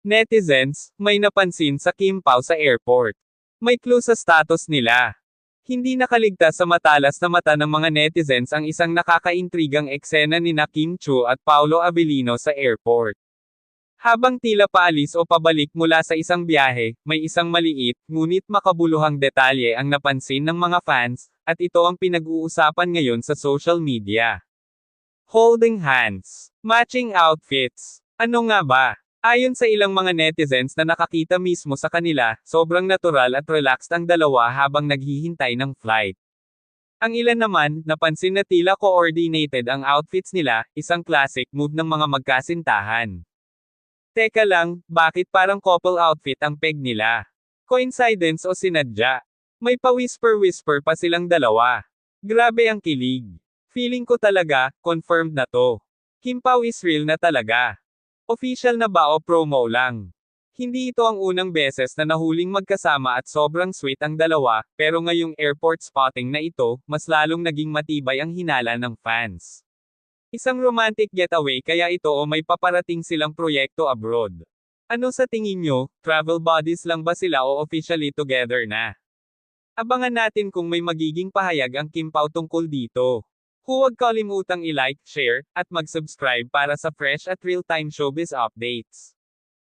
Netizens, may napansin sa Kim Pao sa airport. May clue sa status nila. Hindi nakaligtas sa matalas na mata ng mga netizens ang isang nakakaintrigang eksena ni Kim Chiu at Paolo Avellino sa airport. Habang tila paalis o pabalik mula sa isang biyahe, may isang maliit, ngunit makabuluhang detalye ang napansin ng mga fans, at ito ang pinag-uusapan ngayon sa social media. Holding hands. Matching outfits. Ano nga ba? Ayon sa ilang mga netizens na nakakita mismo sa kanila, sobrang natural at relaxed ang dalawa habang naghihintay ng flight. Ang ilan naman, napansin na tila coordinated ang outfits nila, isang classic move ng mga magkasintahan. Teka lang, bakit parang couple outfit ang peg nila? Coincidence o sinadya? May pa-whisper-whisper pa silang dalawa. Grabe ang kilig. Feeling ko talaga, confirmed na to. Kim Pao is real na talaga. Official na ba o promo lang? Hindi ito ang unang beses na nahuling magkasama at sobrang sweet ang dalawa, pero ngayong airport spotting na ito, mas lalong naging matibay ang hinala ng fans. Isang romantic getaway kaya ito o may paparating silang proyekto abroad? Ano sa tingin nyo, travel buddies lang ba sila o officially together na? Abangan natin kung may magiging pahayag ang Kim Pao tungkol dito. Huwag kalimutang i-like, share, at mag-subscribe para sa fresh at real-time showbiz updates.